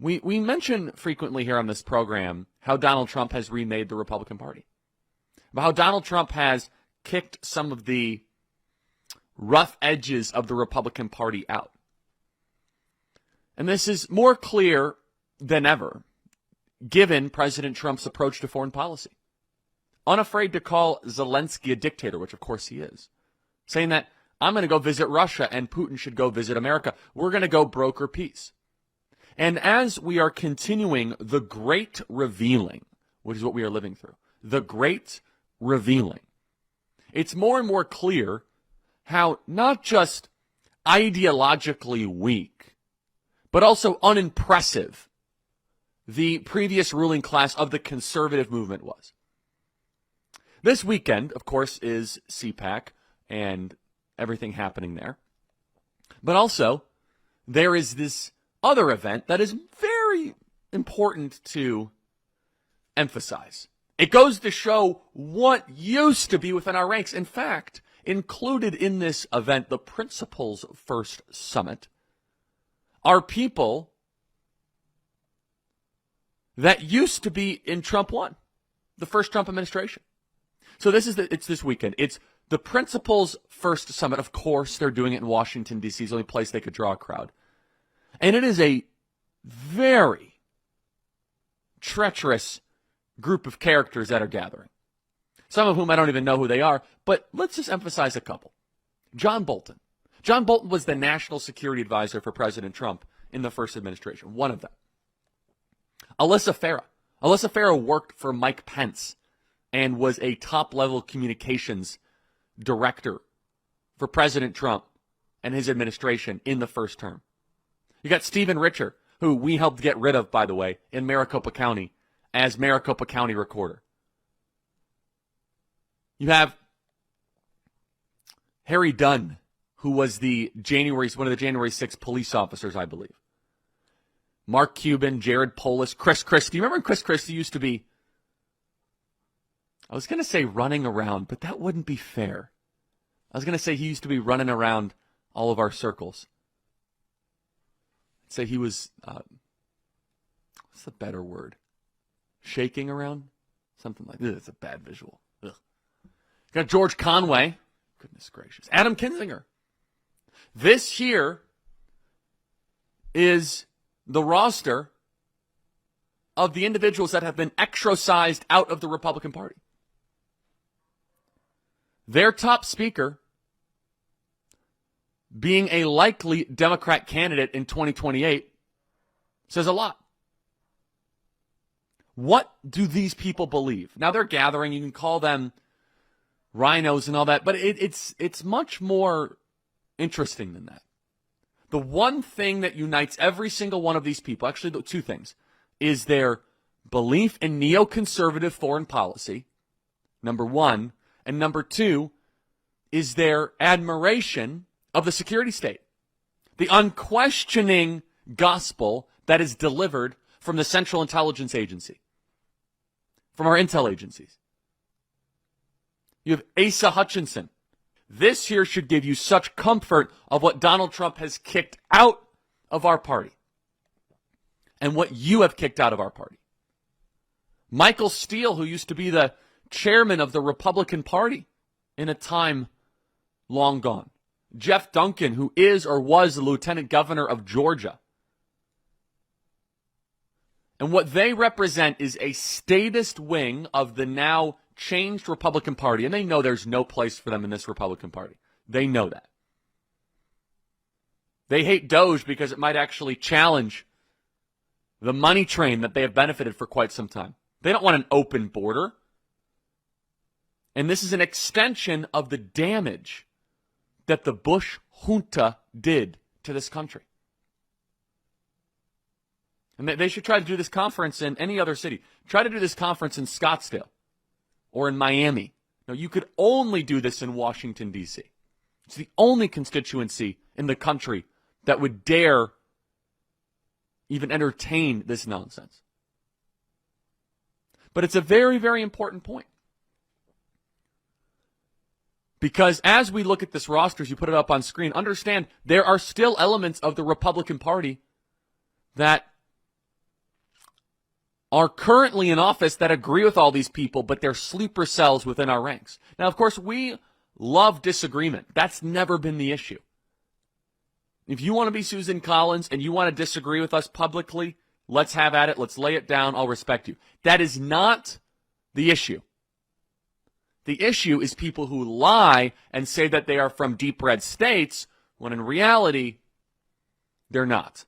We mention frequently here on this program how Donald Trump has remade the Republican Party, about how Donald Trump has kicked some of the rough edges of the Republican Party out. And this is more clear than ever, given President Trump's approach to foreign policy. Unafraid to call Zelensky a dictator, which of course he is, saying that I'm going to go visit Russia and Putin should go visit America. We're going to go broker peace. And as we are continuing the great revealing, which is what we are living through, the great revealing, it's more and more clear how not just ideologically weak, but also unimpressive the previous ruling class of the conservative movement was. This weekend, of course, is CPAC and everything happening there. But also, there is this other event that is very important to emphasize. It goes to show what used to be within our ranks. In fact, included in this event, the Principles First Summit, are people that used to be in Trump 1, the first Trump administration. So it's this weekend. It's the Principles First Summit. Of course, they're doing it in Washington, D.C. It's the only place they could draw a crowd. And it is a very treacherous group of characters that are gathering. Some of whom I don't even know who they are, but let's just emphasize a couple. John Bolton. John Bolton was the national security advisor for President Trump in the first administration, one of them. Alyssa Farah. Alyssa Farah worked for Mike Pence and was a top-level communications director for President Trump and his administration in the first term. You got Stephen Richer, who we helped get rid of, by the way, in Maricopa County as Maricopa County Recorder. You have Harry Dunn, who was one of the January 6th police officers, I believe. Mark Cuban, Jared Polis, Chris Christie. You remember when Chris Christie used to be, I was going to say running around, but that wouldn't be fair. I was going to say he used to be running around all of our circles. I'd say he was, what's the better word? Shaking around? Something like that. It's a bad visual. Ugh. Got George Conway. Goodness gracious. Adam Kinzinger. This here is the roster of the individuals that have been exorcised out of the Republican Party. Their top speaker being a likely Democrat candidate in 2028 says a lot. What do these people believe? Now they're gathering, you can call them RINOs and all that, but it's much more interesting than that. The one thing that unites every single one of these people, actually the two things, is their belief in neoconservative foreign policy, number one, and number two is their admiration of the security state, the unquestioning gospel that is delivered from the Central Intelligence Agency, from our intel agencies. You have Asa Hutchinson. This here should give you such comfort of what Donald Trump has kicked out of our party and what you have kicked out of our party. Michael Steele, who used to be the chairman of the Republican Party in a time long gone. Jeff Duncan, who is or was the lieutenant governor of Georgia. And what they represent is a statist wing of the now changed Republican Party, and they know there's no place for them in this Republican Party. They know that. They hate DOGE because it might actually challenge the money train that they have benefited for quite some time. They don't want an open border. And this is an extension of the damage that the Bush junta did to this country. And they should try to do this conference in any other city. Try to do this conference in Scottsdale or in Miami. No, you could only do this in Washington, D.C. It's the only constituency in the country that would dare even entertain this nonsense. But it's a very, very important point. Because as we look at this roster, as you put it up on screen, understand there are still elements of the Republican Party that are currently in office that agree with all these people, but they're sleeper cells within our ranks. Now, of course, we love disagreement. That's never been the issue. If you want to be Susan Collins and you want to disagree with us publicly, let's have at it. Let's lay it down. I'll respect you. That is not the issue. The issue is people who lie and say that they are from deep red states when in reality, they're not.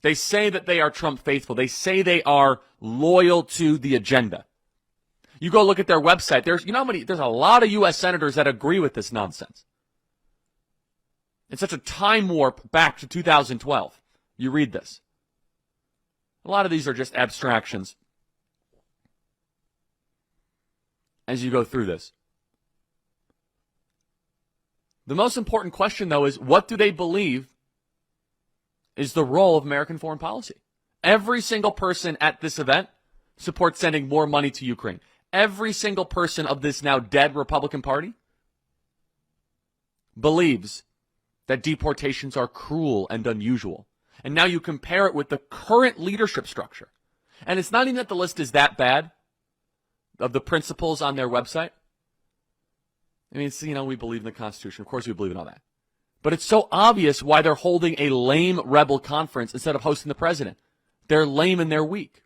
They say that they are Trump faithful. They say they are loyal to the agenda. You go look at their website. There's a lot of U.S. senators that agree with this nonsense. It's such a time warp back to 2012. You read this. A lot of these are just abstractions as you go through this. The most important question, though, is what do they believe is the role of American foreign policy? Every single person at this event supports sending more money to Ukraine. Every single person of this now dead Republican Party believes that deportations are cruel and unusual. And now you compare it with the current leadership structure. And it's not even that the list is that bad of the principles on their website. I mean, it's, we believe in the Constitution. Of course we believe in all that. But it's so obvious why they're holding a lame rebel conference instead of hosting the president. They're lame and they're weak.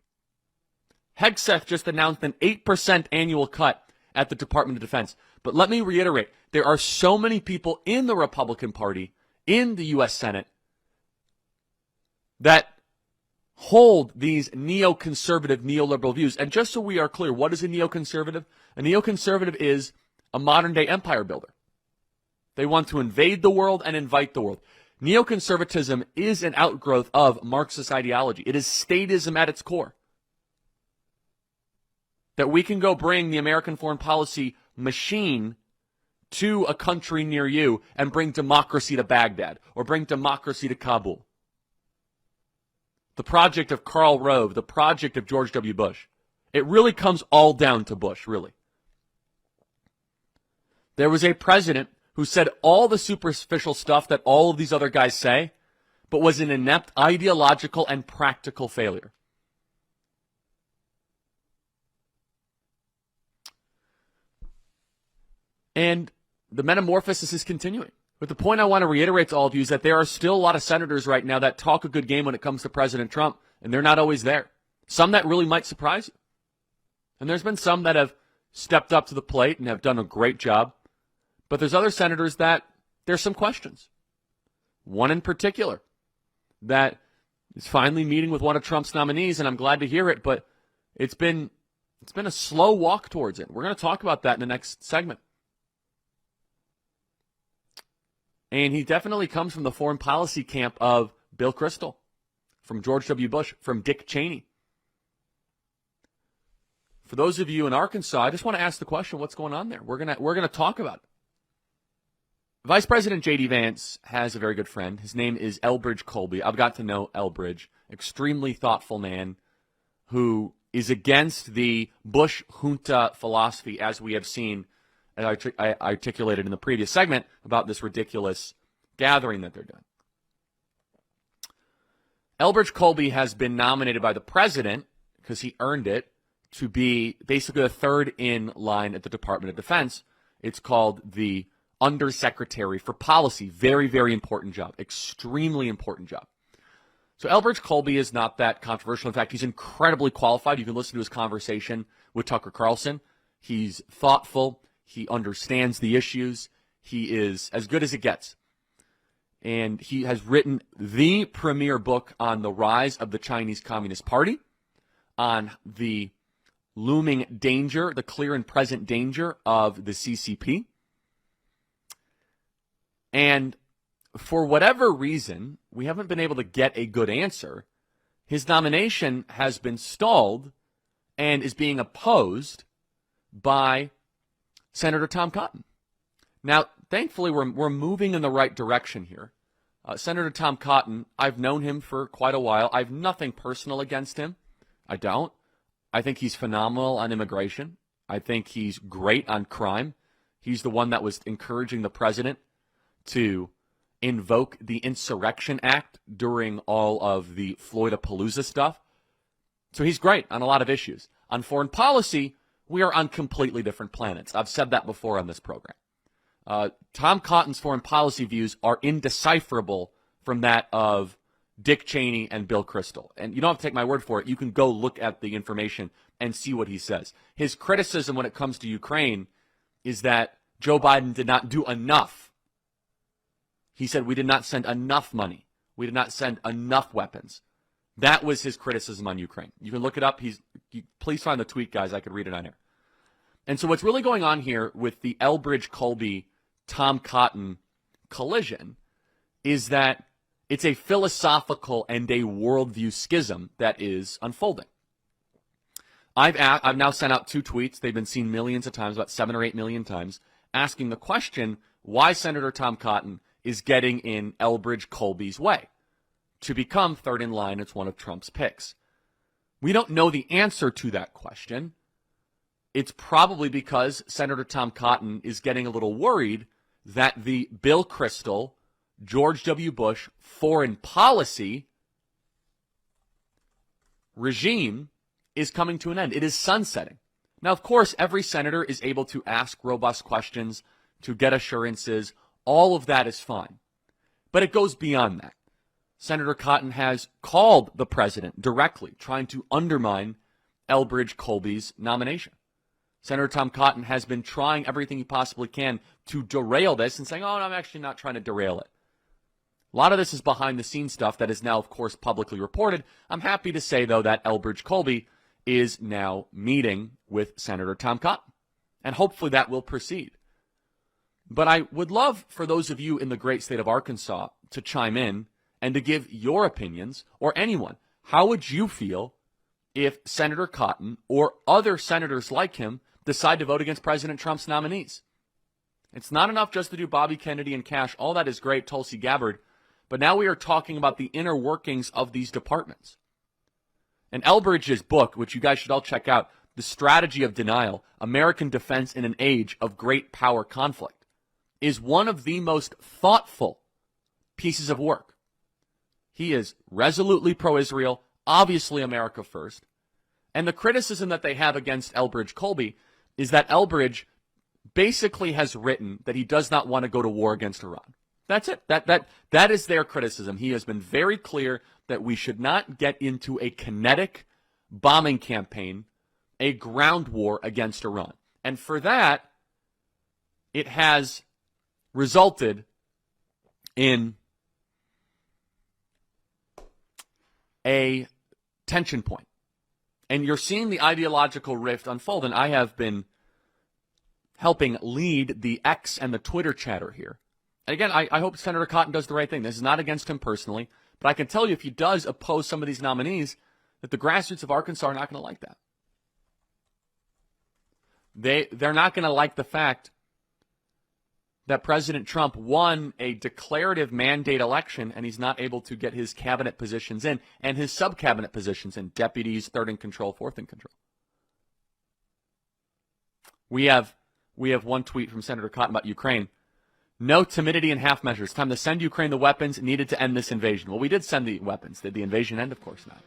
Hegseth just announced an 8% annual cut at the Department of Defense. But let me reiterate, there are so many people in the Republican Party, in the U.S. Senate, that hold these neoconservative, neoliberal views. And just so we are clear, what is a neoconservative? A neoconservative is a modern-day empire builder. They want to invade the world and invite the world. Neoconservatism is an outgrowth of Marxist ideology. It is statism at its core. That we can go bring the American foreign policy machine to a country near you and bring democracy to Baghdad or bring democracy to Kabul. The project of Karl Rove, the project of George W. Bush. It really comes all down to Bush, really. There was a president who said all the superficial stuff that all of these other guys say, but was an inept ideological and practical failure. And the metamorphosis is continuing. But the point I want to reiterate to all of you is that there are still a lot of senators right now that talk a good game when it comes to President Trump, and they're not always there. Some that really might surprise you. And there's been some that have stepped up to the plate and have done a great job. But there's other senators that there's some questions. One in particular that is finally meeting with one of Trump's nominees, and I'm glad to hear it, but it's been a slow walk towards it. We're going to talk about that in the next segment. And he definitely comes from the foreign policy camp of Bill Kristol, from George W. Bush, from Dick Cheney. For those of you in Arkansas, I just want to ask the question, what's going on there? We're gonna talk about it. Vice President J.D. Vance has a very good friend. His name is Elbridge Colby. I've got to know Elbridge. Extremely thoughtful man who is against the Bush junta philosophy, as we have seen, as I articulated in the previous segment, about this ridiculous gathering that they're doing. Elbridge Colby has been nominated by the president, because he earned it, to be basically the third in line at the Department of Defense. It's called the Undersecretary for Policy. Very, very important job. Extremely important job. So Elbridge Colby is not that controversial. In fact, he's incredibly qualified. You can listen to his conversation with Tucker Carlson. He's thoughtful. He understands the issues. He is as good as it gets. And he has written the premier book on the rise of the Chinese Communist Party, on the looming danger, the clear and present danger of the CCP. And for whatever reason, we haven't been able to get a good answer. His nomination has been stalled and is being opposed by Senator Tom Cotton. Now, thankfully, we're moving in the right direction here. Senator Tom Cotton, I've known him for quite a while. I have nothing personal against him. I don't. I think he's phenomenal on immigration. I think he's great on crime. He's the one that was encouraging the president to invoke the Insurrection Act during all of the Floydapalooza stuff. So he's great on a lot of issues. On foreign policy, we are on completely different planets. I've said that before on this program. Tom Cotton's foreign policy views are indecipherable from that of Dick Cheney and Bill Kristol. And you don't have to take my word for it. You can go look at the information and see what he says. His criticism when it comes to Ukraine is that Joe Biden did not do enough. He said we did not send enough money. We did not send enough weapons. That was his criticism on Ukraine. You can look it up. Please find the tweet, guys. I could read it on air. And so what's really going on here with the Elbridge Colby, Tom Cotton collision is that it's a philosophical and a worldview schism that is unfolding. I've now sent out 2 tweets. They've been seen millions of times, about 7 or 8 million times, asking the question why Senator Tom Cotton is getting in Elbridge Colby's way to become third in line as one of Trump's picks. We don't know the answer to that question. It's probably because Senator Tom Cotton is getting a little worried that the Bill Kristol, George W. Bush foreign policy regime is coming to an end. It is sunsetting. Now, of course, every senator is able to ask robust questions, to get assurances. All of that is fine. But it goes beyond that. Senator Cotton has called the president directly, trying to undermine Elbridge Colby's nomination. Senator Tom Cotton has been trying everything he possibly can to derail this and saying, oh, no, I'm actually not trying to derail it. A lot of this is behind-the-scenes stuff that is now, of course, publicly reported. I'm happy to say, though, that Elbridge Colby is now meeting with Senator Tom Cotton, and hopefully that will proceed. But I would love for those of you in the great state of Arkansas to chime in and to give your opinions, or anyone. How would you feel if Senator Cotton or other senators like him decide to vote against President Trump's nominees? It's not enough just to do Bobby Kennedy and Cash. All that is great, Tulsi Gabbard. But now we are talking about the inner workings of these departments. And Elbridge's book, which you guys should all check out, The Strategy of Denial, American Defense in an Age of Great Power Conflict, is one of the most thoughtful pieces of work. He is resolutely pro-Israel, obviously America first. And the criticism that they have against Elbridge Colby is that Elbridge basically has written that he does not want to go to war against Iran. That's it. That is their criticism. He has been very clear that we should not get into a kinetic bombing campaign, a ground war against Iran. And for that, it has resulted in a tension point. And you're seeing the ideological rift unfold, and I have been helping lead the X and the Twitter chatter here. And again, I hope Senator Cotton does the right thing. This is not against him personally, but I can tell you if he does oppose some of these nominees, that the grassroots of Arkansas are not going to like that. They're not going to like the fact that President Trump won a declarative mandate election and he's not able to get his cabinet positions in and his sub-cabinet positions in, deputies, third in control, fourth in control. We have one tweet from Senator Cotton about Ukraine. No timidity and half measures. Time to send Ukraine the weapons needed to end this invasion. Well, we did send the weapons. Did the invasion end? Of course not.